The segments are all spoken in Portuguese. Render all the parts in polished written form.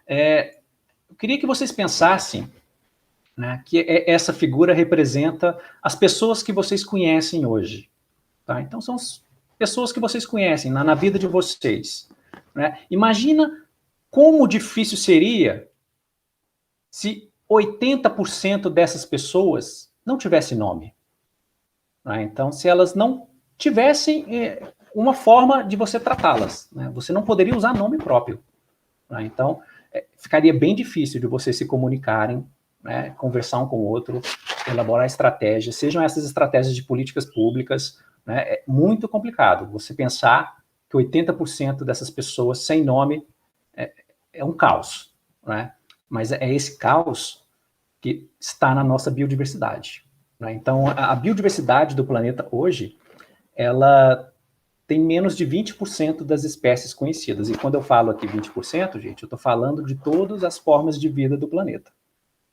Eu queria que vocês pensassem, né, que essa figura representa as pessoas que vocês conhecem hoje. Tá? Então, são as pessoas que vocês conhecem na vida de vocês. Né? Imagina como difícil seria se 80% dessas pessoas não tivessem nome. Né? Então, se elas não tivessem uma forma de você tratá-las, né? Você não poderia usar nome próprio. Né? Então, ficaria bem difícil de vocês se comunicarem, né? Conversar um com o outro, elaborar estratégias, sejam essas estratégias de políticas públicas. Né? É muito complicado você pensar que 80% dessas pessoas sem nome é um caos. Né? Mas é esse caos que está na nossa biodiversidade. Né? Então, a biodiversidade do planeta hoje, ela tem menos de 20% das espécies conhecidas. E quando eu falo aqui 20%, gente, eu estou falando de todas as formas de vida do planeta.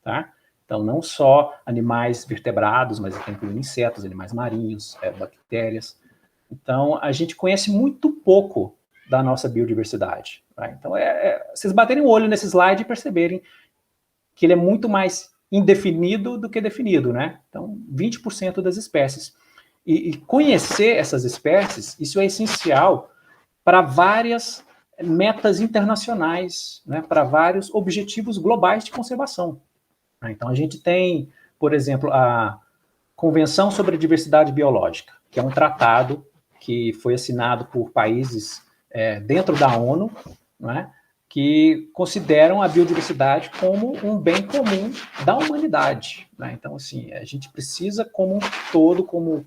Tá? Então, não só animais vertebrados, mas também insetos, animais marinhos, bactérias. Então, a gente conhece muito pouco da nossa biodiversidade. Tá? Então, vocês baterem o olho nesse slide e perceberem que ele é muito mais indefinido do que definido, né? Então, 20% das espécies. E conhecer essas espécies, isso é essencial para várias metas internacionais, né? Para vários objetivos globais de conservação. Então, a gente tem, por exemplo, a Convenção sobre a Diversidade Biológica, que é um tratado que foi assinado por países dentro da ONU, né? Que consideram a biodiversidade como um bem comum da humanidade. Né? Então, assim, a gente precisa, como um todo, como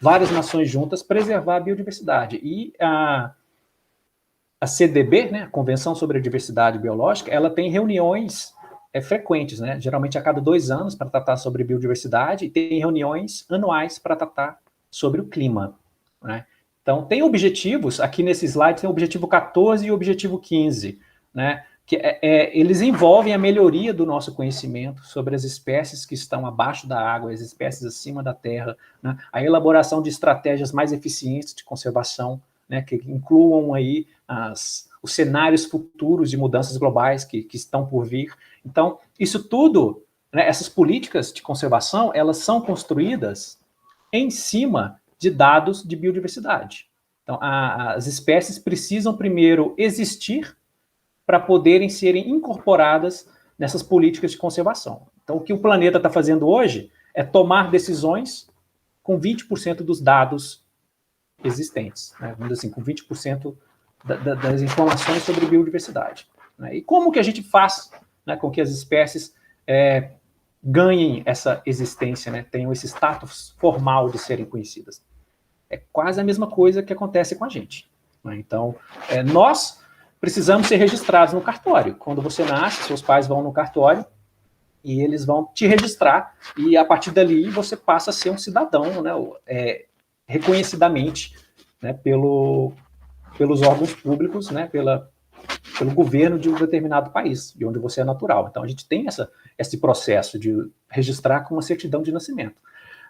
várias nações juntas, preservar a biodiversidade. E a CDB, né, a Convenção sobre a Diversidade Biológica, ela tem reuniões frequentes, né? Geralmente a cada 2 anos, para tratar sobre biodiversidade, e tem reuniões anuais para tratar sobre o clima. Né? Então, tem objetivos, aqui nesse slide tem o objetivo 14 e o objetivo 15, né? Que eles envolvem a melhoria do nosso conhecimento sobre as espécies que estão abaixo da água, as espécies acima da terra, né? A elaboração de estratégias mais eficientes de conservação, né? Que incluam aí os cenários futuros de mudanças globais que estão por vir. Então, isso tudo, né, essas políticas de conservação, elas são construídas em cima de dados de biodiversidade. Então, as espécies precisam primeiro existir para poderem serem incorporadas nessas políticas de conservação. Então, o que o planeta está fazendo hoje é tomar decisões com 20% dos dados existentes, né? Vamos dizer assim, com 20% das informações sobre biodiversidade. Né? E como que a gente faz, né, com que as espécies ganhem essa existência, né, tenham esse status formal de serem conhecidas? É quase a mesma coisa que acontece com a gente. Né? Então, nós precisamos ser registrados no cartório. Quando você nasce, seus pais vão no cartório e eles vão te registrar, e a partir dali você passa a ser um cidadão, né, reconhecidamente, né, pelos órgãos públicos, né, pelo governo de um determinado país, de onde você é natural. Então, a gente tem esse processo de registrar com uma certidão de nascimento.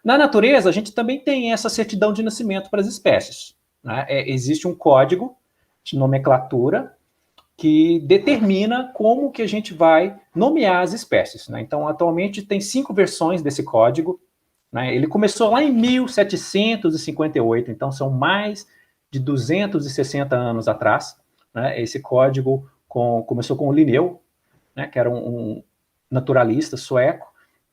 Na natureza, a gente também tem essa certidão de nascimento para as espécies. Né? Existe um código de nomenclatura que determina como que a gente vai nomear as espécies. Né? Então, atualmente, tem 5 versões desse código. Né? Ele começou lá em 1758, então são mais de 260 anos atrás. Né? Esse código começou com o Linneu, né? Que era um naturalista sueco,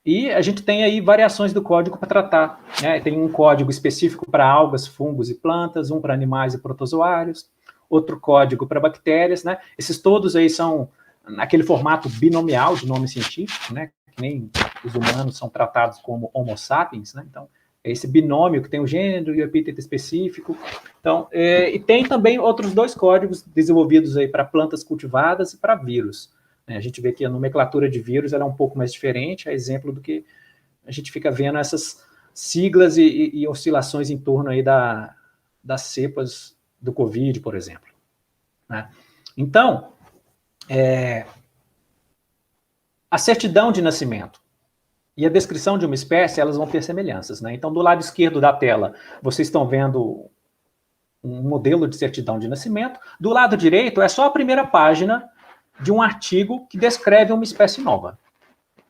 e a gente tem aí variações do código para tratar. Né? Tem um código específico para algas, fungos e plantas, um para animais e protozoários, outro código para bactérias. Né? Esses todos aí são naquele formato binomial de nome científico, né? Que nem os humanos são tratados como Homo sapiens, né? Então, é esse binômio que tem o gênero e o epíteto específico. Então, e tem também outros 2 códigos desenvolvidos aí para plantas cultivadas e para vírus. A gente vê que a nomenclatura de vírus ela é um pouco mais diferente, é exemplo do que a gente fica vendo essas siglas e oscilações em torno aí das cepas do Covid, por exemplo. Né? Então, a certidão de nascimento e a descrição de uma espécie, elas vão ter semelhanças. Né? Então, do lado esquerdo da tela, vocês estão vendo um modelo de certidão de nascimento. Do lado direito, é só a primeira página de um artigo que descreve uma espécie nova.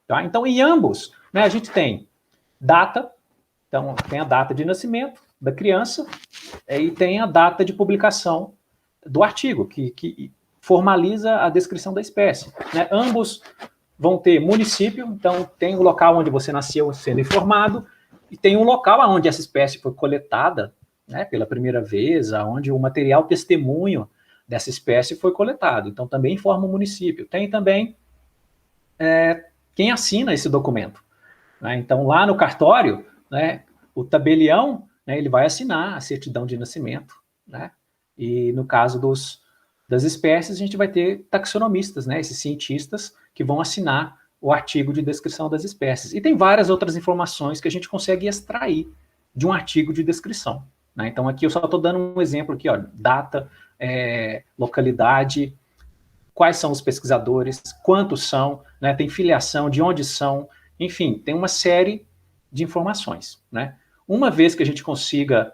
Tá? Então, em ambos, né, a gente tem data, então tem a data de nascimento da criança e tem a data de publicação do artigo, que formaliza a descrição da espécie. Né? Ambos vão ter município, então tem o local onde você nasceu sendo informado, e tem um local onde essa espécie foi coletada, né, pela primeira vez, onde o material testemunho dessa espécie foi coletado. Então também informa o município. Tem também quem assina esse documento. Né? Então lá no cartório, né, o tabelião, né, ele vai assinar a certidão de nascimento. Né? E no caso das espécies, a gente vai ter taxonomistas, né, esses cientistas que vão assinar o artigo de descrição das espécies. E tem várias outras informações que a gente consegue extrair de um artigo de descrição. Né? Então aqui eu só estou dando um exemplo aqui, ó, data, localidade, quais são os pesquisadores, quantos são, né? Tem filiação, de onde são, enfim, tem uma série de informações. Né? Uma vez que a gente consiga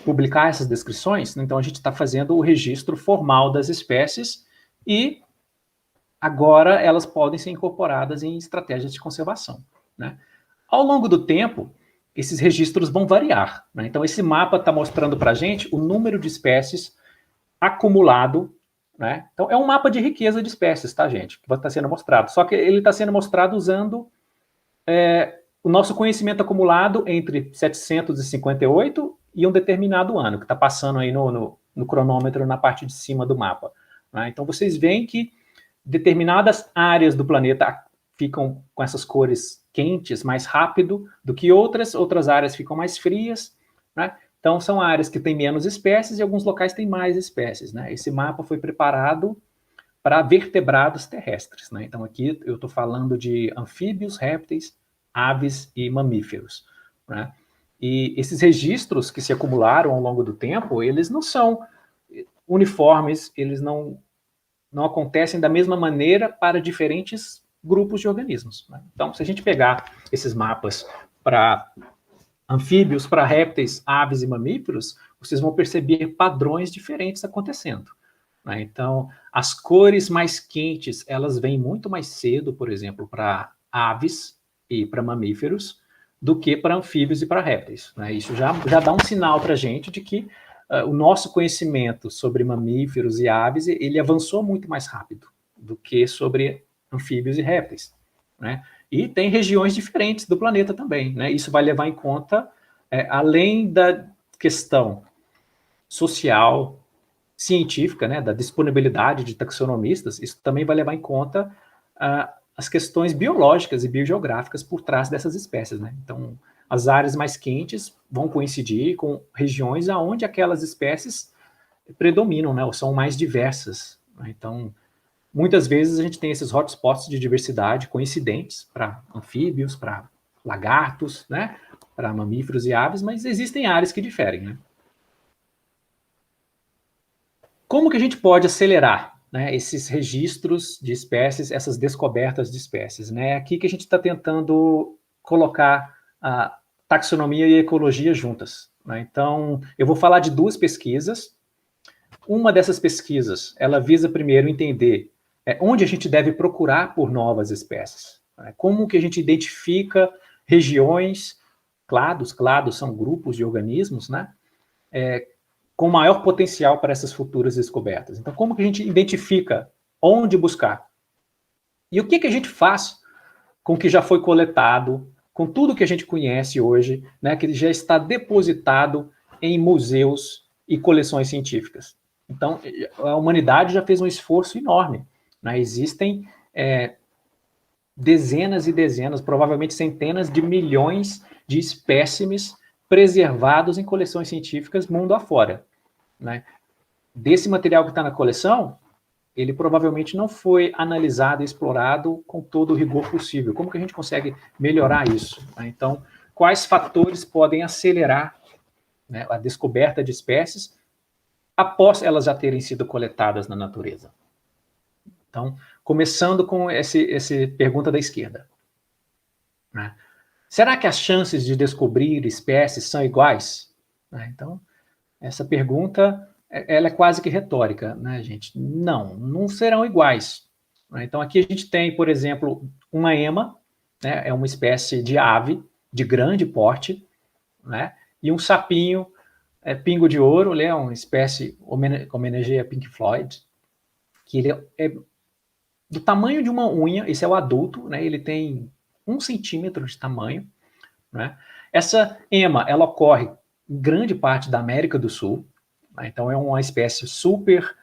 publicar essas descrições, então a gente está fazendo o registro formal das espécies e agora elas podem ser incorporadas em estratégias de conservação. Né? Ao longo do tempo, esses registros vão variar. Né? Então esse mapa está mostrando para a gente o número de espécies acumulado. Né? Então é um mapa de riqueza de espécies, tá, gente? Que está sendo mostrado. Só que ele está sendo mostrado usando o nosso conhecimento acumulado entre 758 e um determinado ano, que está passando aí no cronômetro na parte de cima do mapa. Né? Então vocês veem que determinadas áreas do planeta ficam com essas cores quentes mais rápido do que outras áreas ficam mais frias. Né? Então são áreas que têm menos espécies e alguns locais têm mais espécies. Né? Esse mapa foi preparado para vertebrados terrestres. Né? Então aqui eu estou falando de anfíbios, répteis, aves e mamíferos. Né? E esses registros que se acumularam ao longo do tempo, eles não são uniformes, eles não acontecem da mesma maneira para diferentes grupos de organismos. Né? Então, se a gente pegar esses mapas para anfíbios, para répteis, aves e mamíferos, vocês vão perceber padrões diferentes acontecendo. Né? Então, as cores mais quentes, elas vêm muito mais cedo, por exemplo, para aves e para mamíferos, do que para anfíbios e para répteis. Né? Isso já dá um sinal para a gente de que o nosso conhecimento sobre mamíferos e aves, ele avançou muito mais rápido do que sobre anfíbios e répteis. Né? E tem regiões diferentes do planeta também. Né? Isso vai levar em conta, além da questão social, científica, né, da disponibilidade de taxonomistas, isso também vai levar em conta as questões biológicas e biogeográficas por trás dessas espécies. Né? Então, as áreas mais quentes vão coincidir com regiões onde aquelas espécies predominam, né, ou são mais diversas. Né? Então, muitas vezes a gente tem esses hotspots de diversidade coincidentes para anfíbios, para lagartos, né, para mamíferos e aves, mas existem áreas que diferem. Né? Como que a gente pode acelerar, né, esses registros de espécies, essas descobertas de espécies? Né? Aqui que a gente está tentando colocar a taxonomia e a ecologia juntas. Né? Então, eu vou falar de duas pesquisas. Uma dessas pesquisas, ela visa primeiro entender onde a gente deve procurar por novas espécies. Né? Como que a gente identifica regiões, clados são grupos de organismos, né? Com maior potencial para essas futuras descobertas. Então, como que a gente identifica onde buscar? E o que a gente faz com o que já foi coletado, com tudo que a gente conhece hoje, né, que já está depositado em museus e coleções científicas? Então, a humanidade já fez um esforço enorme. Né? Existem dezenas e dezenas, provavelmente centenas de milhões de espécimes preservados em coleções científicas mundo afora. Né? Desse material que está na coleção, ele provavelmente não foi analisado e explorado com todo o rigor possível. Como que a gente consegue melhorar isso? Né? Então, quais fatores podem acelerar, né, a descoberta de espécies após elas já terem sido coletadas na natureza? Então, começando com essa pergunta da esquerda. Né? Será que as chances de descobrir espécies são iguais? Né? Então, essa pergunta, ela é quase que retórica, né, gente? Não serão iguais. Né? Então, aqui a gente tem, por exemplo, uma ema, né, é uma espécie de ave de grande porte, né, e um sapinho, pingo de ouro, ele é uma espécie, homenageia Pink Floyd, que ele é do tamanho de uma unha, esse é o adulto, né, ele tem 1 centímetro de tamanho, né. Essa ema, ela ocorre em grande parte da América do Sul, né, então é uma espécie super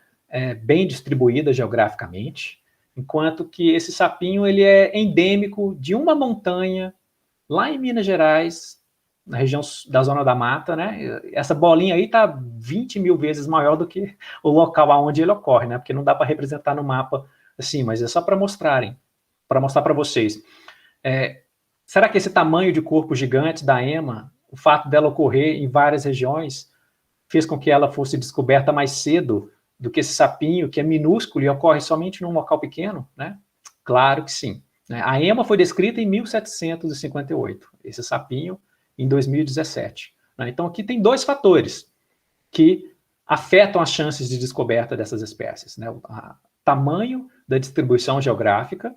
bem distribuída geograficamente, enquanto que esse sapinho ele é endêmico de uma montanha lá em Minas Gerais, na região da Zona da Mata, né? Essa bolinha aí está 20 mil vezes maior do que o local onde ele ocorre, né? Porque não dá para representar no mapa assim, mas é só para mostrarem, para mostrar para vocês. Será que esse tamanho de corpo gigante da ema, o fato dela ocorrer em várias regiões, fez com que ela fosse descoberta mais cedo do que esse sapinho, que é minúsculo e ocorre somente num local pequeno, né? Claro que sim. A ema foi descrita em 1758, esse sapinho em 2017. Então aqui tem 2 fatores que afetam as chances de descoberta dessas espécies, né? O tamanho da distribuição geográfica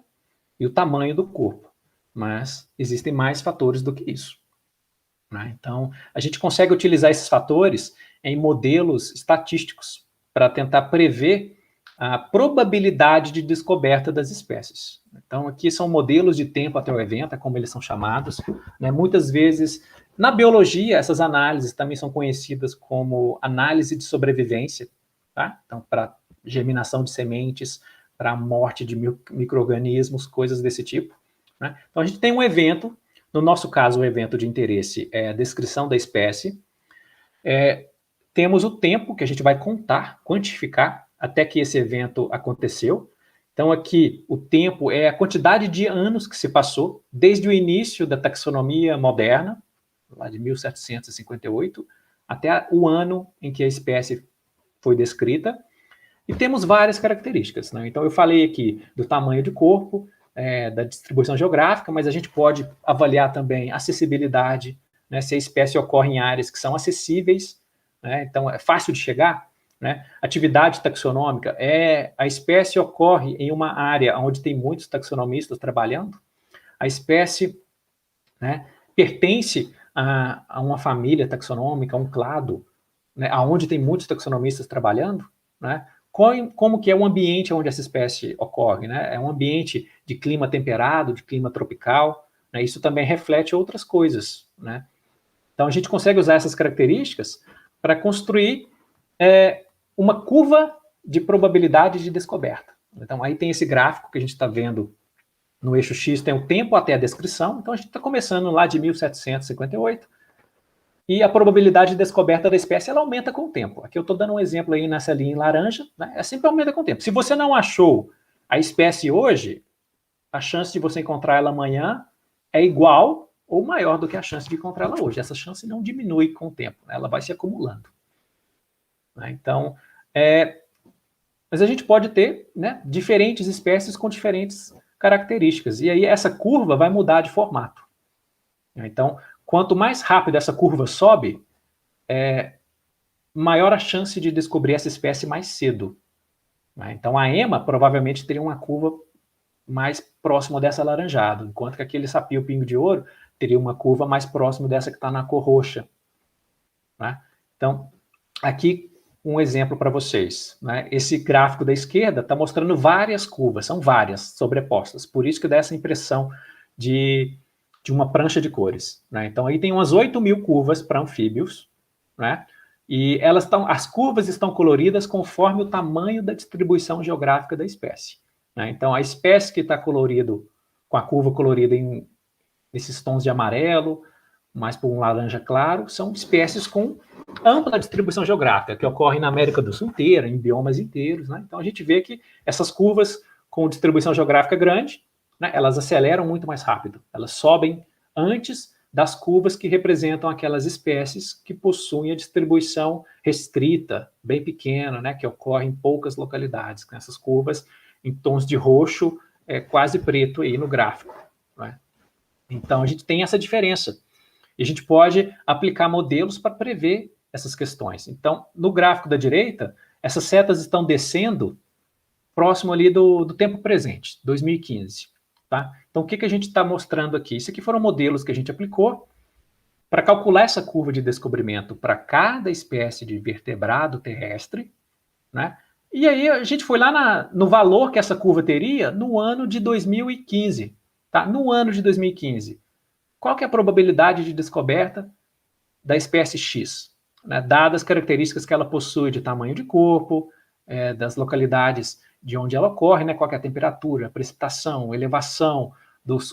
e o tamanho do corpo. Mas existem mais fatores do que isso. Então, a gente consegue utilizar esses fatores em modelos estatísticos para tentar prever a probabilidade de descoberta das espécies. Então, aqui são modelos de tempo até o evento, é como eles são chamados. Né? Muitas vezes, na biologia, essas análises também são conhecidas como análise de sobrevivência. Tá? Então, para germinação de sementes, para morte de micro-organismos, coisas desse tipo. Né? Então, a gente tem um evento. No nosso caso, o evento de interesse é a descrição da espécie. Temos o tempo que a gente vai contar, quantificar, até que esse evento aconteceu. Então, aqui, o tempo é a quantidade de anos que se passou, desde o início da taxonomia moderna, lá de 1758, até o ano em que a espécie foi descrita. E temos várias características. Né? Então, eu falei aqui do tamanho de corpo, da distribuição geográfica, mas a gente pode avaliar também acessibilidade, né, se a espécie ocorre em áreas que são acessíveis, né, então é fácil de chegar. Né? Atividade taxonômica, a espécie ocorre em uma área onde tem muitos taxonomistas trabalhando, a espécie, né, pertence a uma família taxonômica, a um clado, né, onde tem muitos taxonomistas trabalhando, né? Como que é o ambiente onde essa espécie ocorre, né? É um ambiente de clima temperado, de clima tropical, né? Isso também reflete outras coisas, né? Então, a gente consegue usar essas características para construir uma curva de probabilidade de descoberta. Então, aí tem esse gráfico que a gente está vendo no eixo X, tem o tempo até a descrição. Então, a gente está começando lá de 1758, e a probabilidade de descoberta da espécie, ela aumenta com o tempo. Aqui eu estou dando um exemplo aí nessa linha em laranja, né? Sempre aumenta com o tempo. Se você não achou a espécie hoje, a chance de você encontrar ela amanhã é igual ou maior do que a chance de encontrar ela hoje. Essa chance não diminui com o tempo, né? Ela vai se acumulando. Né? Então, mas a gente pode ter, né, diferentes espécies com diferentes características. E aí essa curva vai mudar de formato. Então, quanto mais rápido essa curva sobe, maior a chance de descobrir essa espécie mais cedo. Né? Então, a ema provavelmente teria uma curva mais próxima dessa alaranjada, enquanto que aquele sapio pingo de ouro teria uma curva mais próxima dessa que está na cor roxa. Né? Então, aqui um exemplo para vocês. Né? Esse gráfico da esquerda está mostrando várias curvas, são várias sobrepostas, por isso que dá essa impressão de uma prancha de cores. Né? Então, aí tem umas 8.000 curvas para anfíbios, né? E as curvas estão coloridas conforme o tamanho da distribuição geográfica da espécie. Né? Então, a espécie que está colorido, com a curva colorida nesses tons de amarelo, mais por um laranja claro, são espécies com ampla distribuição geográfica, que ocorrem na América do Sul inteira, em biomas inteiros. Né? Então, a gente vê que essas curvas com distribuição geográfica grande, né, elas aceleram muito mais rápido, elas sobem antes das curvas que representam aquelas espécies que possuem a distribuição restrita, bem pequena, né, que ocorre em poucas localidades, com essas curvas em tons de roxo, quase preto aí no gráfico. Né? Então, a gente tem essa diferença. E a gente pode aplicar modelos para prever essas questões. Então, no gráfico da direita, essas setas estão descendo próximo ali do tempo presente, 2015. Tá? Então, o que a gente está mostrando aqui? Isso aqui foram modelos que a gente aplicou para calcular essa curva de descobrimento para cada espécie de vertebrado terrestre, né? E aí a gente foi lá no valor que essa curva teria no ano de 2015. Tá? No ano de 2015. Qual que é a probabilidade de descoberta da espécie X? Né? Dadas as características que ela possui de tamanho de corpo, das localidades de onde ela ocorre, né? Qual que é a temperatura, a precipitação, elevação,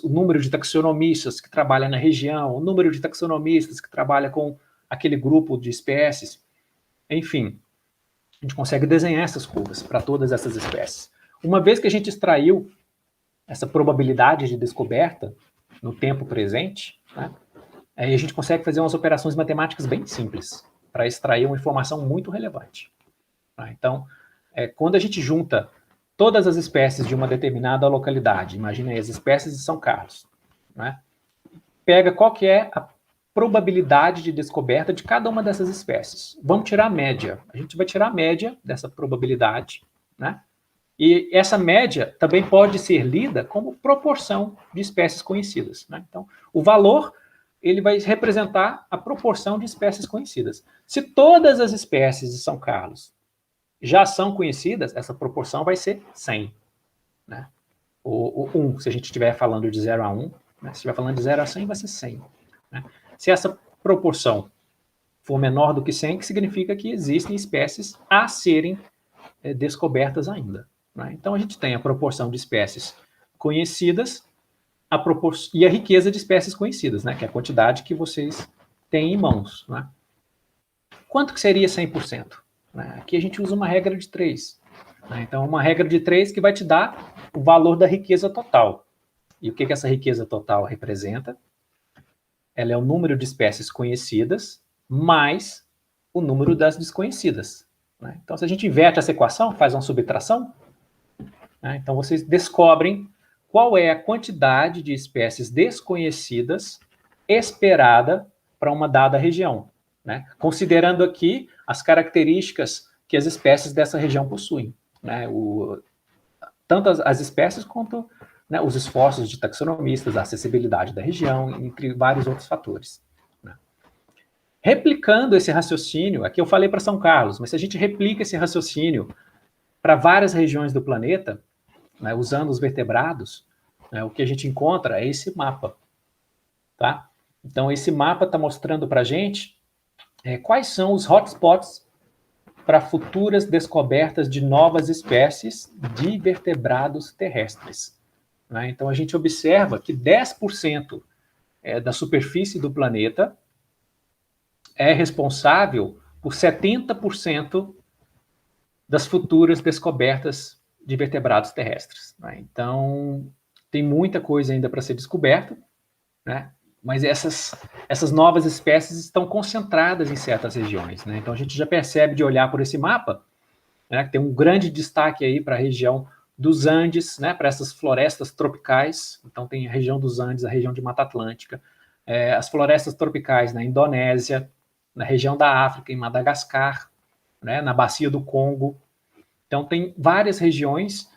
o número de taxonomistas que trabalham na região, o número de taxonomistas que trabalham com aquele grupo de espécies. Enfim, a gente consegue desenhar essas curvas para todas essas espécies. Uma vez que a gente extraiu essa probabilidade de descoberta no tempo presente, né, aí a gente consegue fazer umas operações matemáticas bem simples para extrair uma informação muito relevante. Tá? Então, quando a gente junta todas as espécies de uma determinada localidade, imagina aí as espécies de São Carlos, né, pega qual que é a probabilidade de descoberta de cada uma dessas espécies. Vamos tirar a média. A gente vai tirar a média dessa probabilidade, né? E essa média também pode ser lida como proporção de espécies conhecidas, né? Então, o valor ele vai representar a proporção de espécies conhecidas. Se todas as espécies de São Carlos já são conhecidas, essa proporção vai ser 100, né? O 1, se a gente estiver falando de 0 a 1, né? Se estiver falando de 0 a 100, vai ser 100. Né? Se essa proporção for menor do que 100, que significa que existem espécies a serem descobertas ainda. Né? Então, a gente tem a proporção de espécies conhecidas e a riqueza de espécies conhecidas, né? Que é a quantidade que vocês têm em mãos. Né? Quanto que seria 100%? Né? Aqui a gente usa uma regra de 3. Né? Então, uma regra de 3 que vai te dar o valor da riqueza total. E o que essa riqueza total representa? Ela é o número de espécies conhecidas mais o número das desconhecidas. Né? Então, se a gente inverte essa equação, faz uma subtração, né? Então vocês descobrem qual é a quantidade de espécies desconhecidas esperada para uma dada região, né? Considerando aqui as características que as espécies dessa região possuem, né? Tanto as espécies quanto, né, os esforços de taxonomistas, a acessibilidade da região, entre vários outros fatores. Né? Replicando esse raciocínio, aqui eu falei para São Carlos, mas se a gente replica esse raciocínio para várias regiões do planeta, né, usando os vertebrados, né, o que a gente encontra é esse mapa. Tá? Então, esse mapa está mostrando para a gente quais são os hotspots para futuras descobertas de novas espécies de vertebrados terrestres. Né? Então, a gente observa que 10% da superfície do planeta é responsável por 70% das futuras descobertas de vertebrados terrestres. Né? Então, tem muita coisa ainda para ser descoberta, né? Mas essas novas espécies estão concentradas em certas regiões. Né? Então, a gente já percebe de olhar por esse mapa, né, que tem um grande destaque aí para a região dos Andes, né, para essas florestas tropicais. Então, tem a região dos Andes, a região de Mata Atlântica, as florestas tropicais na Indonésia, na região da África, em Madagascar, né, na bacia do Congo. Então, tem várias regiões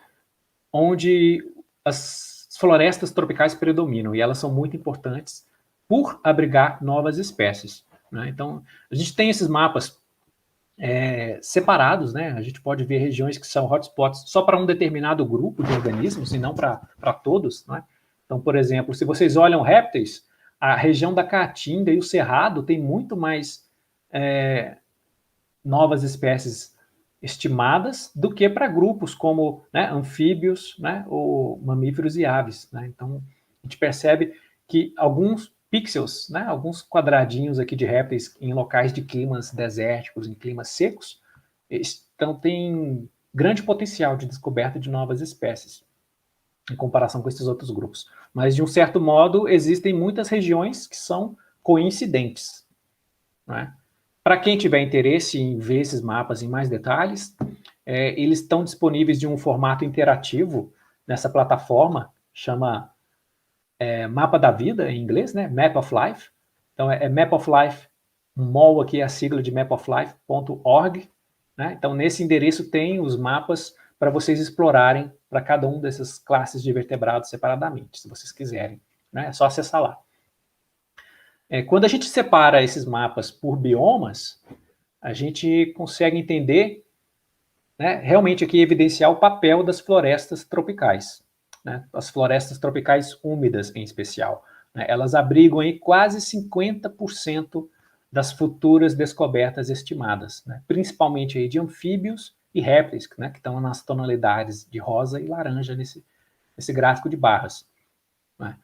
onde as florestas tropicais predominam, e elas são muito importantes por abrigar novas espécies. Né? Então, a gente tem esses mapas separados, né? A gente pode ver regiões que são hotspots só para um determinado grupo de organismos, e não para todos. Né? Então, por exemplo, se vocês olham répteis, a região da Caatinga e o Cerrado tem muito mais novas espécies estimadas do que para grupos como, né, anfíbios, né, ou mamíferos e aves. Né? Então, a gente percebe que alguns pixels, né, alguns quadradinhos aqui de répteis em locais de climas desérticos, em climas secos, então tem grande potencial de descoberta de novas espécies em comparação com esses outros grupos. Mas, de um certo modo, existem muitas regiões que são coincidentes. Né? Para quem tiver interesse em ver esses mapas em mais detalhes, eles estão disponíveis de um formato interativo nessa plataforma, chama Mapa da Vida, em inglês, né? Map of Life. Então, é Map of Life, MOL aqui é a sigla de mapoflife.org. Né? Então, nesse endereço tem os mapas para vocês explorarem para cada um dessas classes de vertebrados separadamente, se vocês quiserem, né? É só acessar lá. Quando a gente separa esses mapas por biomas, a gente consegue entender, né, realmente aqui evidenciar o papel das florestas tropicais, né? As florestas tropicais úmidas em especial, né? Elas abrigam aí quase 50% das futuras descobertas estimadas, né? Principalmente aí de anfíbios e répteis, né, que estão nas tonalidades de rosa e laranja nesse gráfico de barras, né?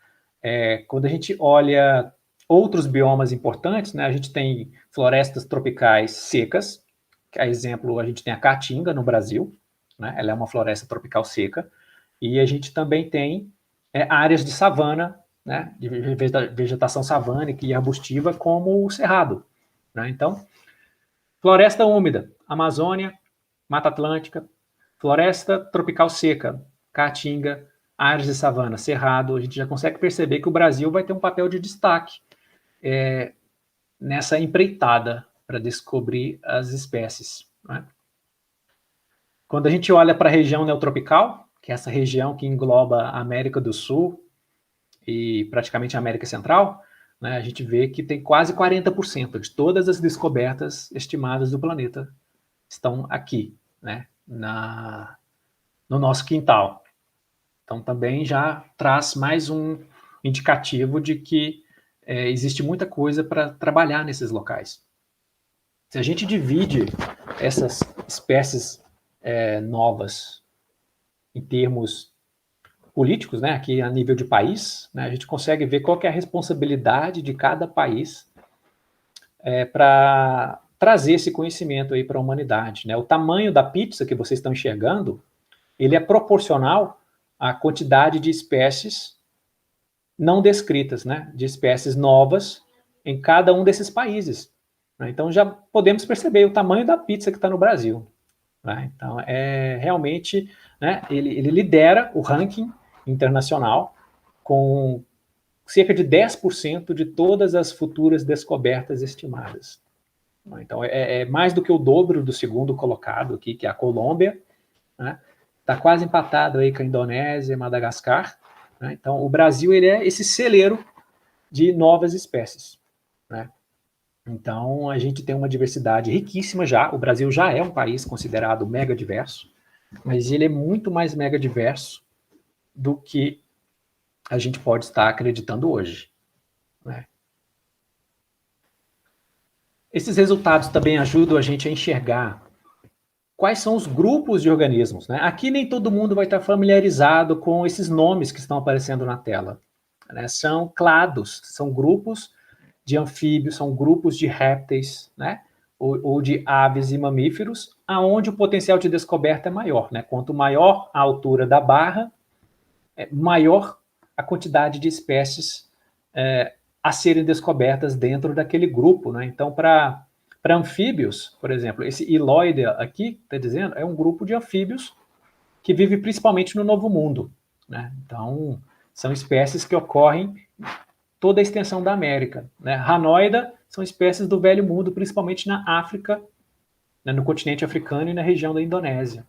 Quando a gente olha outros biomas importantes, né, a gente tem florestas tropicais secas, que a exemplo a gente tem a Caatinga no Brasil, né, ela é uma floresta tropical seca, e a gente também tem áreas de savana, né, de vegetação savânica e arbustiva, como o Cerrado, né? Então, floresta úmida, Amazônia, Mata Atlântica, floresta tropical seca, Caatinga, áreas de savana, Cerrado, a gente já consegue perceber que o Brasil vai ter um papel de destaque nessa empreitada para descobrir as espécies, né? Quando a gente olha para a região neotropical, que é essa região que engloba a América do Sul e praticamente a América Central, né, a gente vê que tem quase 40% de todas as descobertas estimadas do planeta estão aqui, né, no nosso quintal. Então, também já traz mais um indicativo de que existe muita coisa para trabalhar nesses locais. Se a gente divide essas espécies novas em termos políticos, né, aqui a nível de país, né, a gente consegue ver qual que é a responsabilidade de cada país para trazer esse conhecimento aí para a humanidade, né? O tamanho da pizza que vocês estão enxergando, ele é proporcional à quantidade de espécies não descritas, né, de espécies novas em cada um desses países, né? Então já podemos perceber o tamanho da pizza que está no Brasil, né? Então realmente, né, ele lidera o ranking internacional com cerca de 10% de todas as futuras descobertas estimadas. Então é mais do que o dobro do segundo colocado aqui, que é a Colômbia, né? Está quase empatado aí com a Indonésia e Madagascar, né? Então o Brasil ele é esse celeiro de novas espécies, né? Então a gente tem uma diversidade riquíssima já. O Brasil já é um país considerado mega diverso, mas ele é muito mais mega diverso do que a gente pode estar acreditando hoje, né? Esses resultados também ajudam a gente a enxergar quais são os grupos de organismos, né? Aqui nem todo mundo vai estar familiarizado com esses nomes que estão aparecendo na tela, né? São clados, são grupos de anfíbios, são grupos de répteis, né? Ou de aves e mamíferos, aonde o potencial de descoberta é maior, né? Quanto maior a altura da barra, maior a quantidade de espécies a serem descobertas dentro daquele grupo, né? Então, para anfíbios, por exemplo, esse Iloidea aqui, está dizendo, é um grupo de anfíbios que vive principalmente no Novo Mundo, né? Então, são espécies que ocorrem toda a extensão da América, né? Ranoida são espécies do Velho Mundo, principalmente na África, né, no continente africano e na região da Indonésia,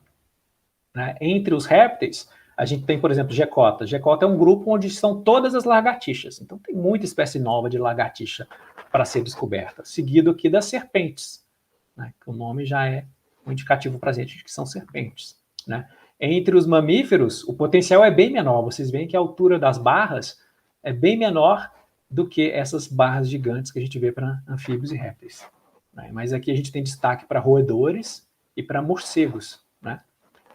né? Entre os répteis, a gente tem, por exemplo, Gecota. Gecota é um grupo onde estão todas as lagartixas. Então, tem muita espécie nova de lagartixa para ser descoberta. Seguido aqui das serpentes, né? O nome já é um indicativo para a gente de que são serpentes, né? Entre os mamíferos, o potencial é bem menor. Vocês veem que a altura das barras é bem menor do que essas barras gigantes que a gente vê para anfíbios e répteis, né? Mas aqui a gente tem destaque para roedores e para morcegos, né?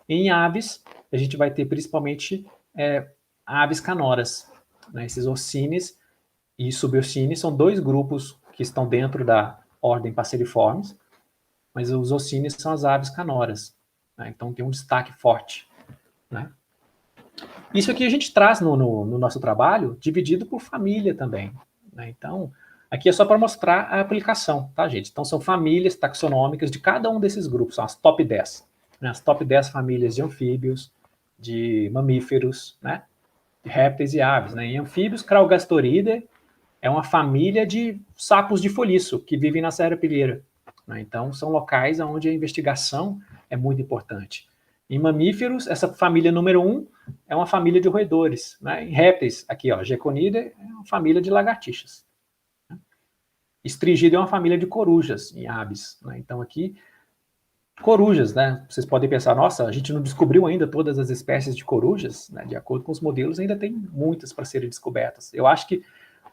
Em aves, a gente vai ter principalmente aves canoras, né? Esses ocines e subiocines são dois grupos que estão dentro da ordem Passeriformes, mas os ocines são as aves canoras, né? Então tem um destaque forte, né? Isso aqui a gente traz no nosso trabalho, dividido por família também, né? Então, aqui é só para mostrar a aplicação, tá, gente? Então, são famílias taxonômicas de cada um desses grupos, são as top 10, né? As top 10 famílias de anfíbios, de mamíferos, né? De répteis e aves, né? Em anfíbios, Craugastoridae é uma família de sapos de folhiço que vivem na serrapilheira, né? Então, são locais onde a investigação é muito importante. Em mamíferos, essa família número 1 é uma família de roedores. Né? Em répteis, aqui, ó, Geconida é uma família de lagartixas. Estrigida é uma família de corujas, em aves. Né? Então, aqui, corujas, né? Vocês podem pensar, nossa, a gente não descobriu ainda todas as espécies de corujas. Né? De acordo com os modelos, ainda tem muitas para serem descobertas. Eu acho que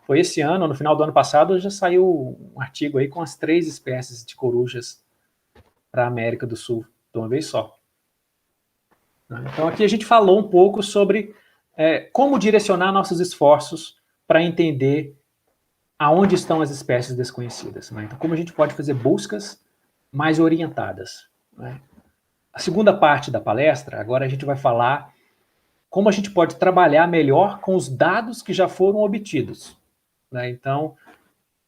foi esse ano, no final do ano passado, já saiu um artigo aí com as 3 espécies de corujas para a América do Sul, de uma vez só. Então, aqui a gente falou um pouco sobre como direcionar nossos esforços para entender aonde estão as espécies desconhecidas. Né? Então, como a gente pode fazer buscas mais orientadas. Né? A segunda parte da palestra, agora a gente vai falar como a gente pode trabalhar melhor com os dados que já foram obtidos. Né? Então,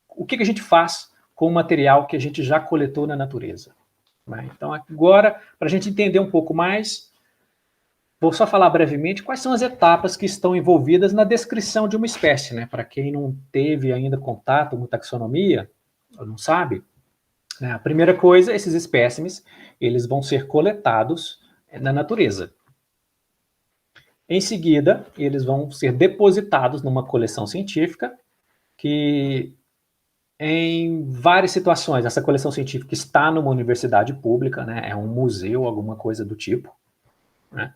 o que a gente faz com o material que a gente já coletou na natureza? Né? Então, agora, para a gente entender um pouco mais, vou só falar brevemente quais são as etapas que estão envolvidas na descrição de uma espécie. Né? Para quem não teve ainda contato com taxonomia, ou não sabe, né? A primeira coisa, esses espécimes, eles vão ser coletados na natureza. Em seguida, eles vão ser depositados numa coleção científica que, em várias situações, essa coleção científica está numa universidade pública, né? É um museu, alguma coisa do tipo. Né?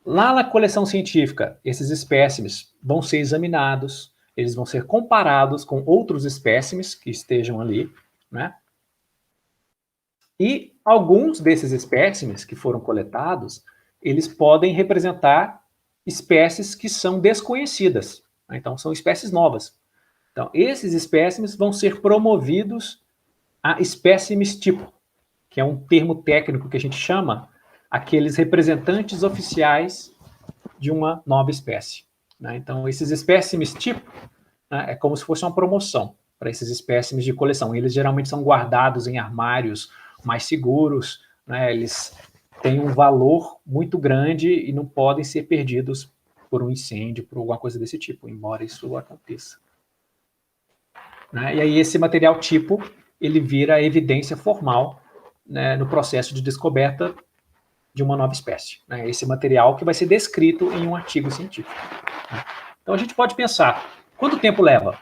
Lá na coleção científica, esses espécimes vão ser examinados, eles vão ser comparados com outros espécimes que estejam ali, né? E alguns desses espécimes que foram coletados, eles podem representar espécies que são desconhecidas. Né? Então, são espécies novas. Então, esses espécimes vão ser promovidos a espécimes tipo, que é um termo técnico que a gente chama aqueles representantes oficiais de uma nova espécie. Né? Então, esses espécimes tipo, né, é como se fosse uma promoção para esses espécimes de coleção. Eles geralmente são guardados em armários mais seguros, né? Eles têm um valor muito grande e não podem ser perdidos por um incêndio, por alguma coisa desse tipo, embora isso aconteça. Né? E aí esse material tipo, ele vira evidência formal, né, no processo de descoberta de uma nova espécie. Né? Esse material que vai ser descrito em um artigo científico. Né? Então a gente pode pensar, quanto tempo leva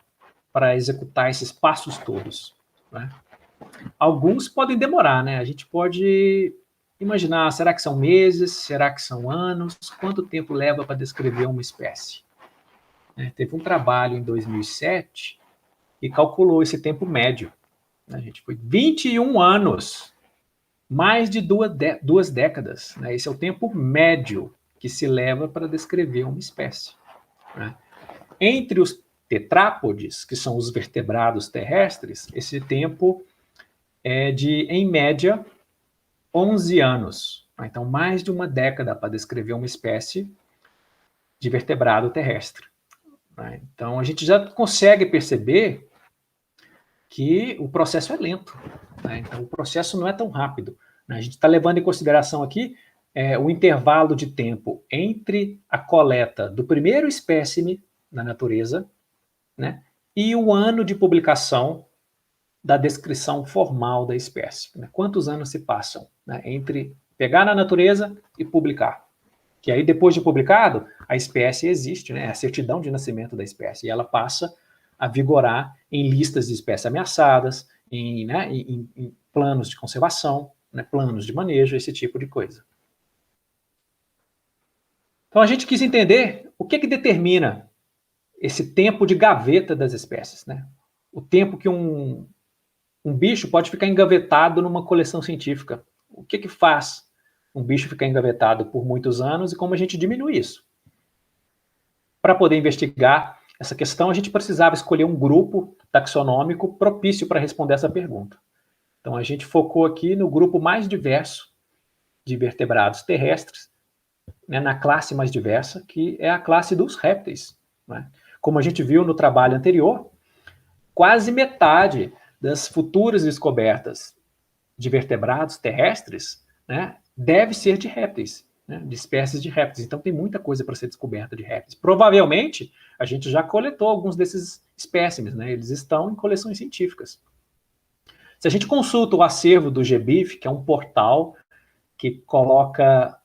para executar esses passos todos? Né? Alguns podem demorar, né? A gente pode imaginar, será que são meses? Será que são anos? Quanto tempo leva para descrever uma espécie? Teve um trabalho em 2007 que calculou esse tempo médio. A gente foi 21 anos, mais de duas décadas. Né? Esse é o tempo médio que se leva para descrever uma espécie. Né? Entre os tetrápodes, que são os vertebrados terrestres, esse tempo é de, em média, 11 anos. Então, mais de uma década para descrever uma espécie de vertebrado terrestre. Então, a gente já consegue perceber que o processo é lento. Então, o processo não é tão rápido. A gente está levando em consideração aqui o intervalo de tempo entre a coleta do primeiro espécime na natureza, né, e o ano de publicação da descrição formal da espécie. Né? Quantos anos se passam, né, entre pegar na natureza e publicar? Que aí, depois de publicado, a espécie existe, né, a certidão de nascimento da espécie, e ela passa a vigorar em listas de espécies ameaçadas, em planos de conservação, né, planos de manejo, esse tipo de coisa. Então, a gente quis entender o que determina esse tempo de gaveta das espécies. Né? O tempo que um bicho pode ficar engavetado numa coleção científica. O que faz um bicho ficar engavetado por muitos anos e como a gente diminui isso? Para poder investigar essa questão, a gente precisava escolher um grupo taxonômico propício para responder essa pergunta. Então, a gente focou aqui no grupo mais diverso de vertebrados terrestres, né, na classe mais diversa, que é a classe dos répteis. Né? Como a gente viu no trabalho anterior, quase metade das futuras descobertas de vertebrados terrestres, né, deve ser de répteis, né, de espécies de répteis. Então tem muita coisa para ser descoberta de répteis. Provavelmente a gente já coletou alguns desses espécimes, né, eles estão em coleções científicas. Se a gente consulta o acervo do GBIF, que é um portal que coloca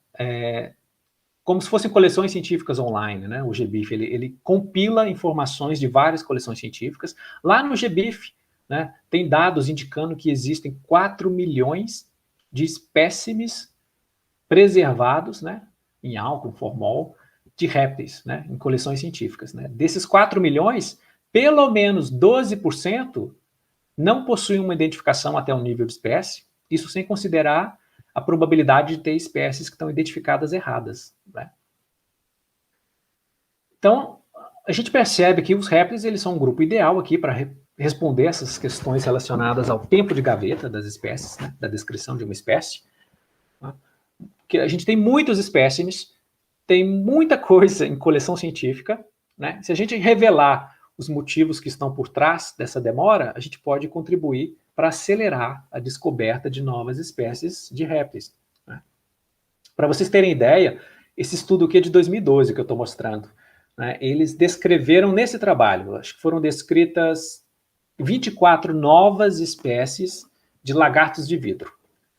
como se fossem coleções científicas online, né? O GBIF, ele compila informações de várias coleções científicas. Lá no GBIF, né, tem dados indicando que existem 4 milhões de espécimes preservados, né, em álcool, formol, de répteis, né, em coleções científicas. Né? Desses 4 milhões, pelo menos 12% não possuem uma identificação até um nível de espécie, isso sem considerar a probabilidade de ter espécies que estão identificadas erradas. Né? Então, a gente percebe que os répteis eles são um grupo ideal aqui para responder essas questões relacionadas ao tempo de gaveta das espécies, né, da descrição de uma espécie. Né? Que a gente tem muitos espécimes, tem muita coisa em coleção científica. Né? Se a gente revelar os motivos que estão por trás dessa demora, a gente pode contribuir para acelerar a descoberta de novas espécies de répteis. Né? Para vocês terem ideia, esse estudo aqui é de 2012 que eu estou mostrando. Né? Eles descreveram nesse trabalho, acho que foram descritas 24 novas espécies de lagartos de vidro.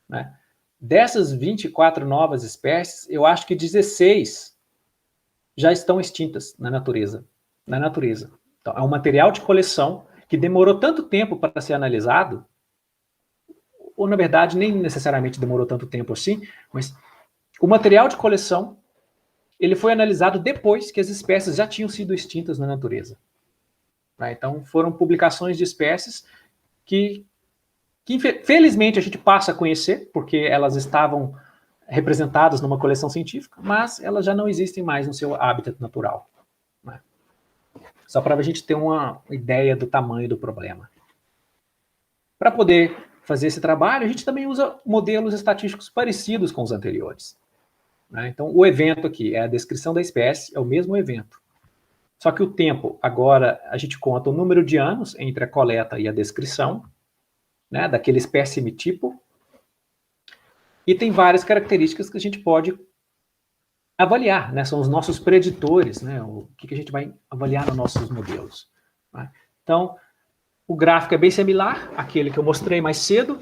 Né? Dessas 24 novas espécies, eu acho que 16 já estão extintas na natureza. Então, é um material de coleção que demorou tanto tempo para ser analisado, ou na verdade nem necessariamente demorou tanto tempo assim, mas o material de coleção ele foi analisado depois que as espécies já tinham sido extintas na natureza. Então, foram publicações de espécies que felizmente a gente passa a conhecer, porque elas estavam representadas numa coleção científica, mas elas já não existem mais no seu habitat natural. Né? Só para a gente ter uma ideia do tamanho do problema. Para poder fazer esse trabalho, a gente também usa modelos estatísticos parecidos com os anteriores. Né? Então, o evento aqui é a descrição da espécie, é o mesmo evento. Só que o tempo, agora a gente conta o número de anos entre a coleta e a descrição, né, daquele espécime tipo, e tem várias características que a gente pode avaliar, né, são os nossos preditores, né, o que a gente vai avaliar nos nossos modelos. Né? Então, o gráfico é bem similar àquele que eu mostrei mais cedo,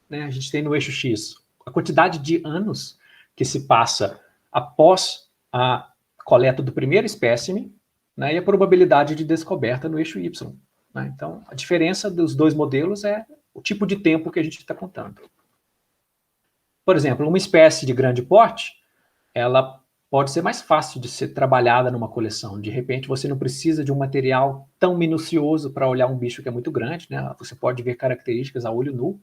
né, a gente tem no eixo X a quantidade de anos que se passa após a coleta do primeiro espécime, né, e a probabilidade de descoberta no eixo Y. Né? Então, a diferença dos dois modelos é o tipo de tempo que a gente está contando. Por exemplo, uma espécie de grande porte, ela pode ser mais fácil de ser trabalhada numa coleção. De repente, você não precisa de um material tão minucioso para olhar um bicho que é muito grande, né? Você pode ver características a olho nu.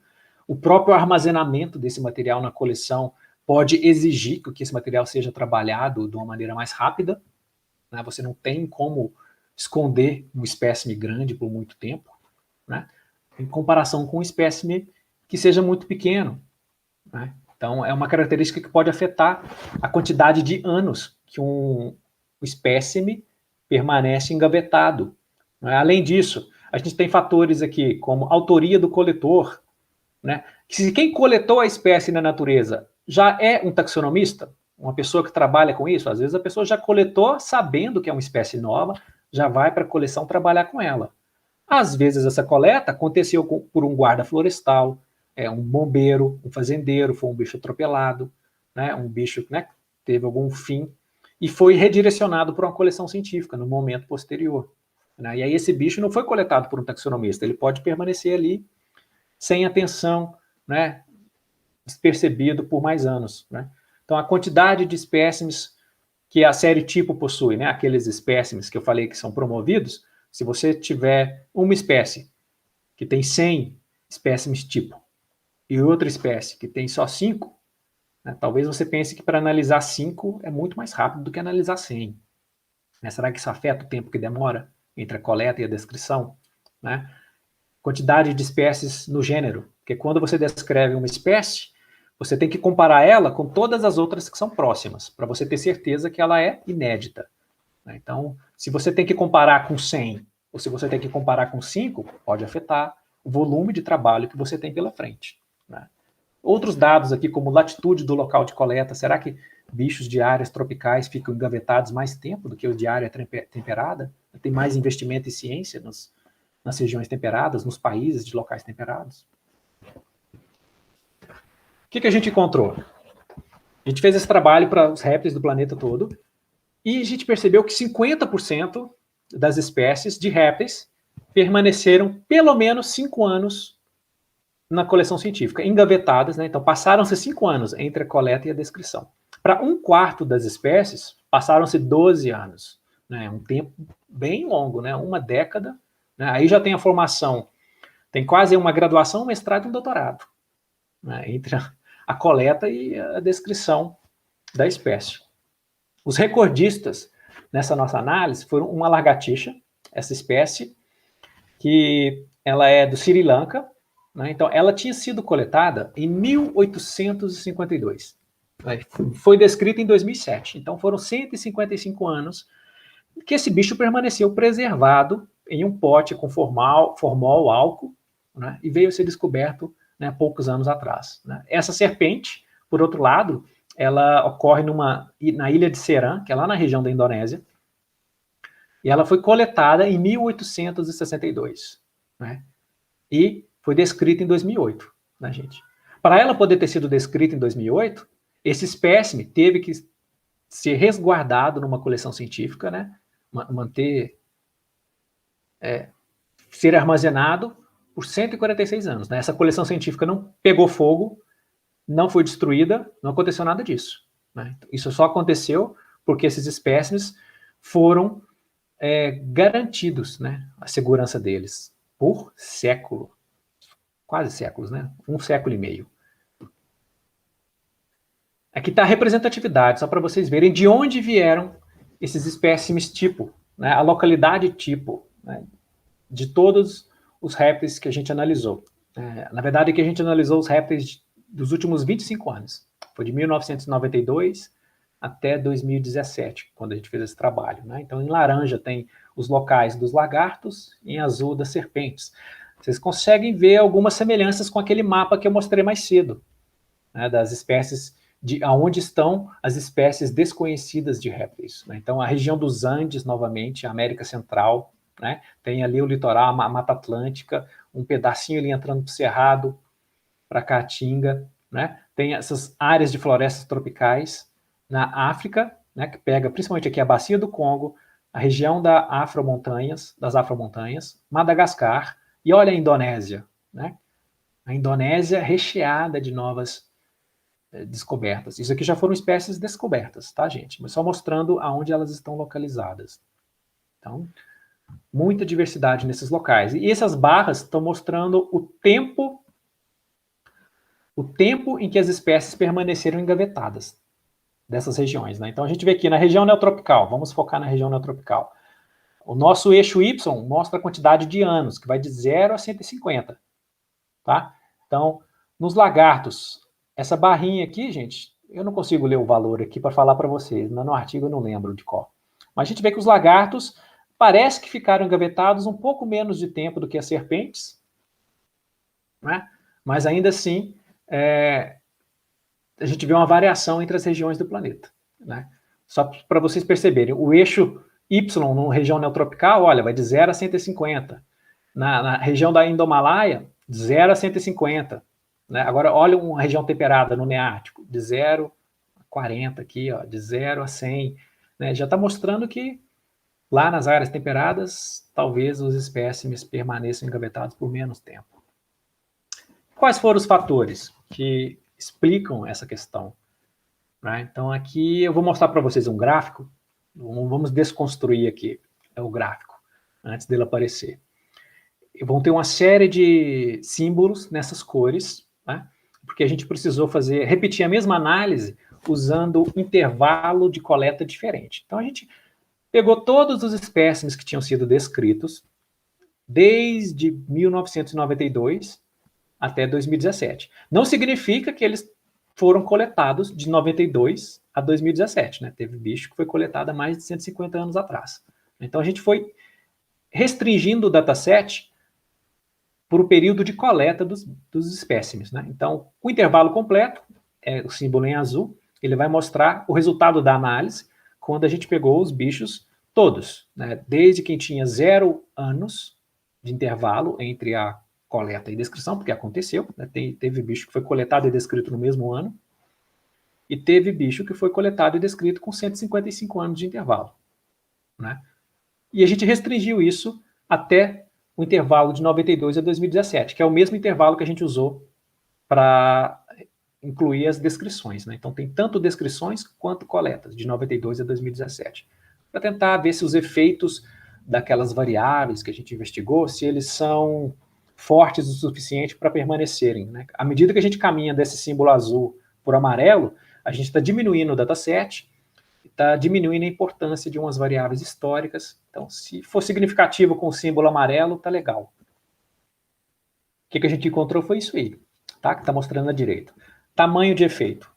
O próprio armazenamento desse material na coleção pode exigir que esse material seja trabalhado de uma maneira mais rápida. Né? Você não tem como esconder um espécime grande por muito tempo, né? Em comparação com um espécime que seja muito pequeno. Né? Então, é uma característica que pode afetar a quantidade de anos que um espécime permanece engavetado. Né? Além disso, a gente tem fatores aqui, como autoria do coletor. Né? Se quem coletou a espécie na natureza já é um taxonomista, uma pessoa que trabalha com isso, às vezes a pessoa já coletou sabendo que é uma espécie nova, já vai para a coleção trabalhar com ela. Às vezes essa coleta aconteceu por um guarda florestal, um bombeiro, um fazendeiro, foi um bicho atropelado, né, um bicho, né, teve algum fim, e foi redirecionado para uma coleção científica no momento posterior. Né, e aí esse bicho não foi coletado por um taxonomista, ele pode permanecer ali sem atenção, né, despercebido por mais anos. Né. Então a quantidade de espécimes que a série tipo possui, né, aqueles espécimes que eu falei que são promovidos, se você tiver uma espécie que tem 100 espécimes tipo e outra espécie que tem só 5, né, talvez você pense que para analisar 5 é muito mais rápido do que analisar 100. Né? Será que isso afeta o tempo que demora entre a coleta e a descrição? Né? Quantidade de espécies no gênero, porque quando você descreve uma espécie, você tem que comparar ela com todas as outras que são próximas, para você ter certeza que ela é inédita. Então, se você tem que comparar com 100, ou se você tem que comparar com 5, pode afetar o volume de trabalho que você tem pela frente. Né? Outros dados aqui, como latitude do local de coleta, será que bichos de áreas tropicais ficam engavetados mais tempo do que os de área temperada? Tem mais investimento em ciência nas regiões temperadas, nos países de locais temperados? O que a gente encontrou? A gente fez esse trabalho para os répteis do planeta todo, e a gente percebeu que 50% das espécies de répteis permaneceram pelo menos 5 anos na coleção científica, engavetadas, né? Então passaram-se 5 anos entre a coleta e a descrição. Para um quarto das espécies, passaram-se 12 anos, né? Um tempo bem longo, né? Uma década, né? Aí já tem a formação, tem quase uma graduação, um mestrado e um doutorado, né? Entre a coleta e a descrição da espécie. Os recordistas nessa nossa análise foram uma lagartixa, essa espécie, que ela é do Sri Lanka, né? Então ela tinha sido coletada em 1852. Né? Foi descrita em 2007. Então foram 155 anos que esse bicho permaneceu preservado em um pote com formol álcool, né? E veio a ser descoberto, né, poucos anos atrás. Né? Essa serpente, por outro lado, ela ocorre na ilha de Ceram, que é lá na região da Indonésia, e ela foi coletada em 1862, né? E foi descrita em 2008, né, gente? Para ela poder ter sido descrita em 2008, esse espécime teve que ser resguardado numa coleção científica, né? Ser armazenado por 146 anos. Né? Essa coleção científica não pegou fogo, não foi destruída, não aconteceu nada disso. Né? Isso só aconteceu porque esses espécimes foram garantidos, né, a segurança deles por século, quase séculos, né? Um século e meio. Aqui está a representatividade, só para vocês verem de onde vieram esses espécimes tipo, né? A localidade tipo, né? De todos os répteis que a gente analisou. Na verdade, é que a gente analisou os répteis dos últimos 25 anos. Foi de 1992 até 2017, quando a gente fez esse trabalho. Né? Então, em laranja tem os locais dos lagartos, em azul das serpentes. Vocês conseguem ver algumas semelhanças com aquele mapa que eu mostrei mais cedo, né, das espécies, de aonde estão as espécies desconhecidas de répteis. Né? Então, a região dos Andes, novamente, a América Central, né? Tem ali o litoral, a Mata Atlântica, um pedacinho ali entrando para o Cerrado, para a Caatinga, né? Tem essas áreas de florestas tropicais na África, né, que pega principalmente aqui a Bacia do Congo, a região das Afromontanhas, Madagascar, e olha a Indonésia, né? A Indonésia recheada de novas descobertas. Isso aqui já foram espécies descobertas, tá, gente? Mas só mostrando aonde elas estão localizadas. Então, muita diversidade nesses locais. E essas barras estão mostrando o tempo em que as espécies permaneceram engavetadas dessas regiões. Né? Então a gente vê aqui na região neotropical, vamos focar na região neotropical. O nosso eixo Y mostra a quantidade de anos, que vai de 0 a 150. Tá? Então, nos lagartos, essa barrinha aqui, gente, eu não consigo ler o valor aqui para falar para vocês, no artigo eu não lembro de qual. Mas a gente vê que os lagartos parece que ficaram engavetados um pouco menos de tempo do que as serpentes, né? Mas ainda assim, a gente vê uma variação entre as regiões do planeta. Né? Só para vocês perceberem, o eixo Y, na região neotropical, olha, vai de 0 a 150. Na região da Indomalaia, de 0 a 150. Né? Agora, olha uma região temperada no Neártico, de 0 a 40 aqui, ó, de 0 a 100. Né? Já está mostrando que lá nas áreas temperadas, talvez os espécimes permaneçam engavetados por menos tempo. Quais foram os fatores que explicam essa questão? Né? Então, aqui eu vou mostrar para vocês um gráfico. Vamos desconstruir aqui o gráfico, antes dele aparecer. Vão ter uma série de símbolos nessas cores, né? Porque a gente precisou repetir a mesma análise usando intervalo de coleta diferente. Então, a gente pegou todos os espécimes que tinham sido descritos desde 1992 até 2017. Não significa que eles foram coletados de 92 a 2017, né? Teve bicho que foi coletado há mais de 150 anos atrás. Então a gente foi restringindo o dataset por o período de coleta dos espécimes, né? Então, o intervalo completo, o símbolo em azul, ele vai mostrar o resultado da análise quando a gente pegou os bichos todos, né? Desde quem tinha 0 anos de intervalo entre a coleta e descrição, porque aconteceu, né? Teve bicho que foi coletado e descrito no mesmo ano, e teve bicho que foi coletado e descrito com 155 anos de intervalo, né? E a gente restringiu isso até o intervalo de 92 a 2017, que é o mesmo intervalo que a gente usou para incluir as descrições, né? Então tem tanto descrições quanto coletas, de 92 a 2017, para tentar ver se os efeitos daquelas variáveis que a gente investigou, se eles são fortes o suficiente para permanecerem, né? À medida que a gente caminha desse símbolo azul por amarelo, a gente está diminuindo o dataset, está diminuindo a importância de umas variáveis históricas. Então, se for significativo com o símbolo amarelo, tá legal. O que a gente encontrou foi isso aí, tá? Que está mostrando à direita. Tamanho de efeito,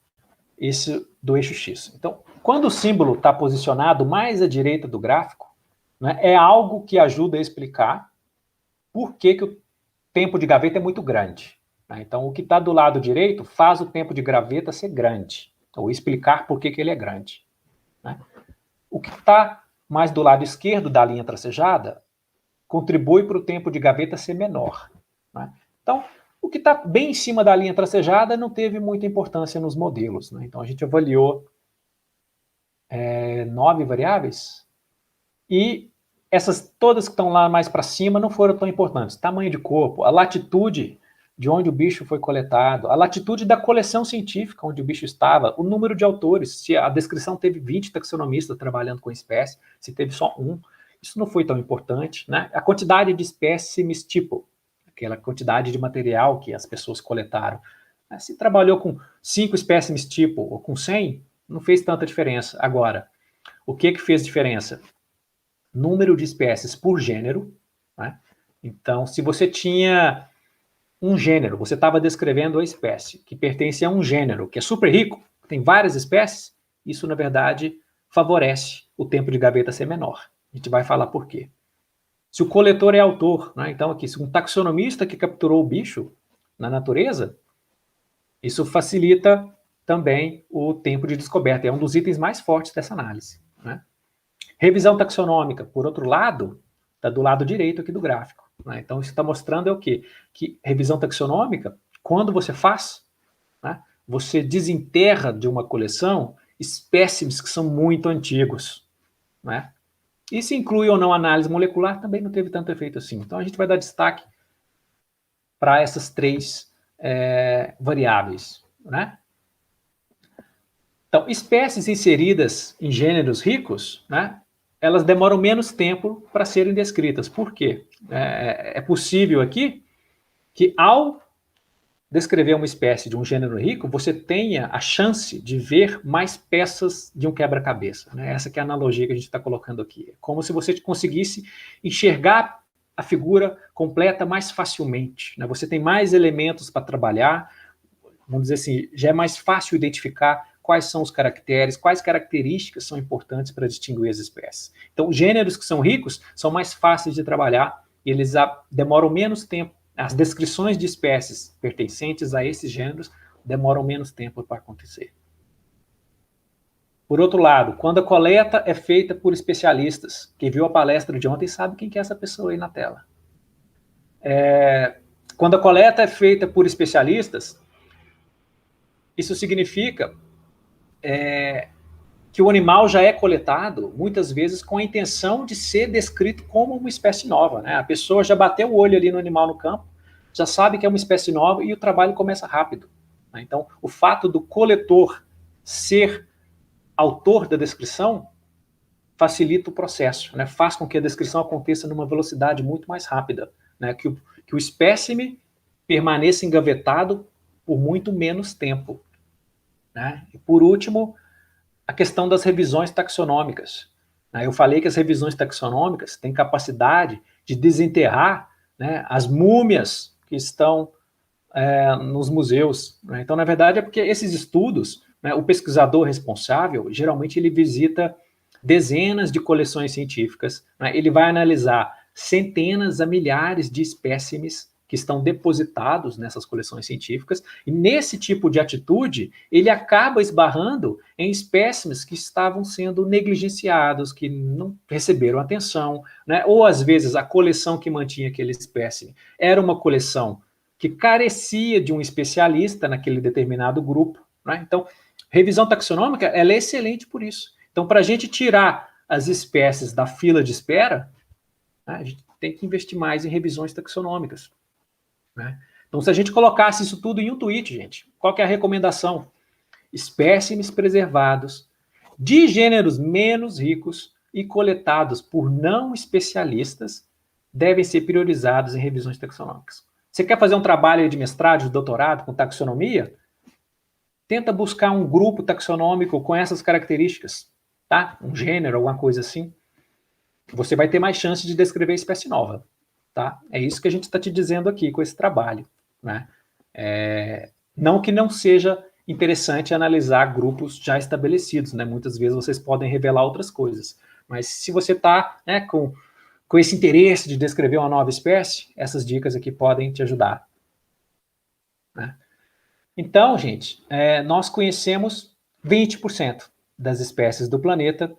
esse do eixo X. Então, quando o símbolo está posicionado mais à direita do gráfico, né, é algo que ajuda a explicar por que o tempo de gaveta é muito grande, né? Então, o que está do lado direito faz o tempo de gaveta ser grande, ou explicar por que ele é grande, né? O que está mais do lado esquerdo da linha tracejada contribui para o tempo de gaveta ser menor, né? Então, o que está bem em cima da linha tracejada não teve muita importância nos modelos, né? Então, a gente avaliou 9 variáveis e essas todas que estão lá mais para cima não foram tão importantes. Tamanho de corpo, a latitude de onde o bicho foi coletado, a latitude da coleção científica onde o bicho estava, o número de autores, se a descrição teve 20 taxonomistas trabalhando com a espécie, se teve só um, isso não foi tão importante, né? A quantidade de espécimes tipo, aquela quantidade de material que as pessoas coletaram, né? Se trabalhou com 5 espécimes tipo ou com 100, não fez tanta diferença. Agora, o que fez diferença? Número de espécies por gênero, né? Então, se você tinha um gênero, você estava descrevendo a espécie que pertence a um gênero que é super rico, tem várias espécies, isso, na verdade, favorece o tempo de gaveta ser menor. A gente vai falar por quê. Se o coletor é autor, né? Então, aqui, se um taxonomista que capturou o bicho na natureza, isso facilita também o tempo de descoberta. É um dos itens mais fortes dessa análise, né? Revisão taxonômica, por outro lado, está do lado direito aqui do gráfico, né? Então, isso está mostrando é o quê? Que revisão taxonômica, quando você faz, né, você desenterra de uma coleção espécimes que são muito antigos, né? E se inclui ou não análise molecular, também não teve tanto efeito assim. Então, a gente vai dar destaque para essas 3 variáveis, né? Então, espécies inseridas em gêneros ricos, né, elas demoram menos tempo para serem descritas. Por quê? É possível aqui que, ao descrever uma espécie de um gênero rico, você tenha a chance de ver mais peças de um quebra-cabeça, né? Essa que é a analogia que a gente está colocando aqui. É como se você conseguisse enxergar a figura completa mais facilmente, né? Você tem mais elementos para trabalhar, vamos dizer assim, já é mais fácil identificar quais são os caracteres, quais características são importantes para distinguir as espécies. Então, gêneros que são ricos são mais fáceis de trabalhar e eles demoram menos tempo. As descrições de espécies pertencentes a esses gêneros demoram menos tempo para acontecer. Por outro lado, quando a coleta é feita por especialistas, quem viu a palestra de ontem sabe quem que é essa pessoa aí na tela. Quando a coleta é feita por especialistas, isso significa que o animal já é coletado, muitas vezes, com a intenção de ser descrito como uma espécie nova, né? A pessoa já bateu o olho ali no animal no campo, já sabe que é uma espécie nova e o trabalho começa rápido, né? Então, o fato do coletor ser autor da descrição facilita o processo, né? Faz com que a descrição aconteça numa velocidade muito mais rápida, né? Que o espécime permaneça engavetado por muito menos tempo, né? E, por último, a questão das revisões taxonômicas. Eu falei que as revisões taxonômicas têm capacidade de desenterrar, né, as múmias que estão nos museus, né? Então, na verdade, é porque esses estudos, né, o pesquisador responsável, geralmente ele visita dezenas de coleções científicas, né? Ele vai analisar centenas a milhares de espécimes que estão depositados nessas coleções científicas, e nesse tipo de atitude, ele acaba esbarrando em espécimes que estavam sendo negligenciados, que não receberam atenção, né? Ou às vezes a coleção que mantinha aquele espécime era uma coleção que carecia de um especialista naquele determinado grupo, né? Então, Revisão taxonômica, ela é excelente por isso. Então, para a gente tirar as espécies da fila de espera, né, a gente tem que investir mais em revisões taxonômicas, né? Então, se a gente colocasse isso tudo em um tweet, gente, qual que é a recomendação? Espécimes preservados de gêneros menos ricos e coletados por não especialistas devem ser priorizados em revisões taxonômicas. Você quer fazer um trabalho de mestrado, de doutorado com taxonomia? Tenta buscar um grupo taxonômico com essas características, tá? Um gênero, alguma coisa assim. Você vai ter mais chance de descrever espécie nova, tá? É isso que a gente está te dizendo aqui com esse trabalho, né? Não que não seja interessante analisar grupos já estabelecidos, né? Muitas vezes vocês podem revelar outras coisas, mas se você está, né, com esse interesse de descrever uma nova espécie, essas dicas aqui podem te ajudar, né? Então, gente, nós conhecemos 20% das espécies do planeta.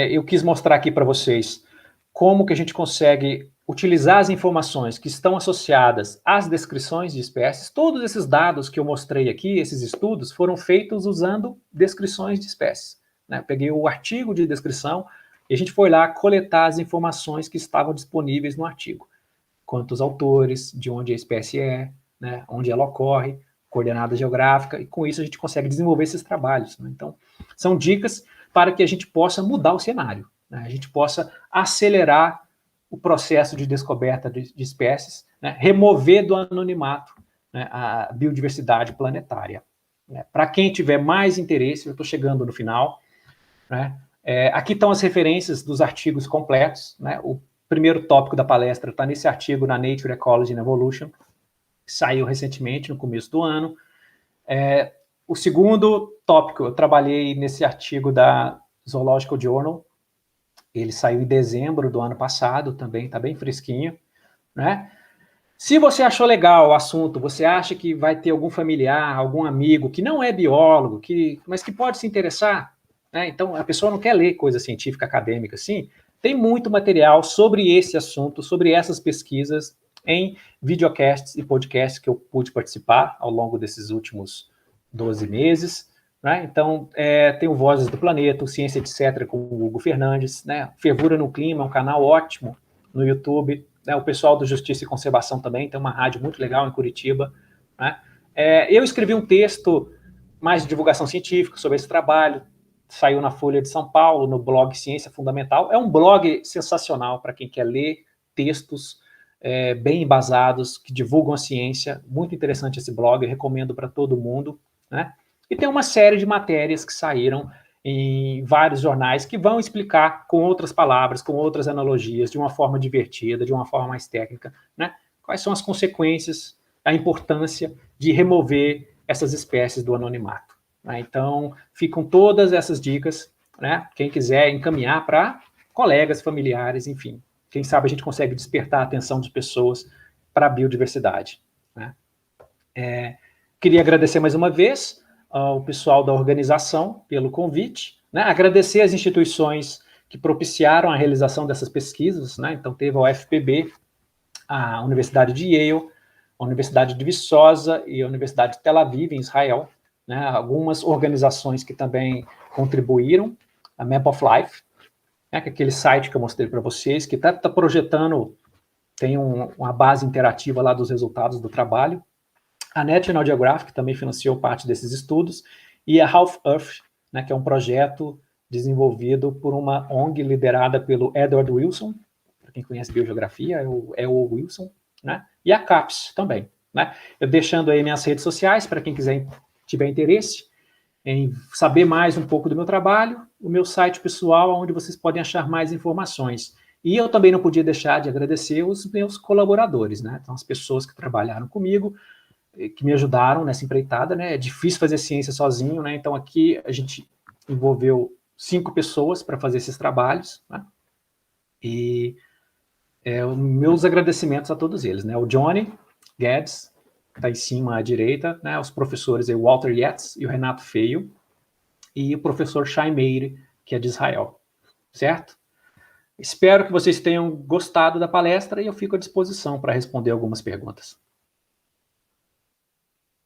Eu quis mostrar aqui para vocês como que a gente consegue utilizar as informações que estão associadas às descrições de espécies. Todos esses dados que eu mostrei aqui, esses estudos, foram feitos usando descrições de espécies, né? Peguei o artigo de descrição e a gente foi lá coletar as informações que estavam disponíveis no artigo. Quantos autores, de onde a espécie é, né, onde ela ocorre, coordenada geográfica, e com isso a gente consegue desenvolver esses trabalhos, né? Então, são dicas para que a gente possa mudar o cenário, né? A gente possa acelerar o processo de descoberta de espécies, né? Remover do anonimato, né, a biodiversidade planetária, né? Para quem tiver mais interesse, eu estou chegando no final, né? Aqui estão as referências dos artigos completos, né? O primeiro tópico da palestra está nesse artigo na Nature Ecology and Evolution, que saiu recentemente, no começo do ano. O segundo tópico, eu trabalhei nesse artigo da Zoological Journal, ele saiu em dezembro do ano passado, também está bem fresquinho, né? Se você achou legal o assunto, você acha que vai ter algum familiar, algum amigo que não é biólogo, mas que pode se interessar, né? Então, a pessoa não quer ler coisa científica acadêmica, assim, tem muito material sobre esse assunto, sobre essas pesquisas, em videocasts e podcasts que eu pude participar ao longo desses últimos 12 meses, né? Então, tem o Vozes do Planeta, o Ciência Etc., com o Hugo Fernandes, né? Fervura no Clima, um canal ótimo no YouTube, né? O pessoal do Justiça e Conservação também, tem uma rádio muito legal em Curitiba, né? Eu escrevi um texto mais de divulgação científica sobre esse trabalho, saiu na Folha de São Paulo, no blog Ciência Fundamental. É um blog sensacional para quem quer ler textos bem embasados, que divulgam a ciência. Muito interessante esse blog, eu recomendo para todo mundo, né? E tem uma série de matérias que saíram em vários jornais que vão explicar com outras palavras, com outras analogias, de uma forma divertida, de uma forma mais técnica, né? Quais são as consequências, a importância de remover essas espécies do anonimato, né? Então, ficam todas essas dicas, né? Quem quiser encaminhar para colegas, familiares, enfim. Quem sabe a gente consegue despertar a atenção de pessoas para a biodiversidade, né? Queria agradecer mais uma vez ao pessoal da organização pelo convite, né? Agradecer as instituições que propiciaram a realização dessas pesquisas, né? Então, teve a UFPB, a Universidade de Yale, a Universidade de Viçosa e a Universidade de Tel Aviv, em Israel, né? Algumas organizações que também contribuíram, a Map of Life, né? Que é aquele site que eu mostrei para vocês, que está projetando, tem uma base interativa lá dos resultados do trabalho. A National Geographic também financiou parte desses estudos, e a Half Earth, né, que é um projeto desenvolvido por uma ONG liderada pelo Edward Wilson, para quem conhece biogeografia, é o Wilson, né, e a CAPES também, né. Eu deixando aí minhas redes sociais, para quem tiver interesse em saber mais um pouco do meu trabalho, o meu site pessoal, onde vocês podem achar mais informações. E eu também não podia deixar de agradecer os meus colaboradores, né, então as pessoas que trabalharam comigo, que me ajudaram nessa empreitada, né? É difícil fazer ciência sozinho, né? Então aqui a gente envolveu 5 pessoas para fazer esses trabalhos, né? E meus agradecimentos a todos eles, né? O Johnny Guedes, que está em cima à direita, né? Os professores o Walter Yates e o Renato Feio, e o professor Shai Meir, que é de Israel, certo? Espero que vocês tenham gostado da palestra e eu fico à disposição para responder algumas perguntas.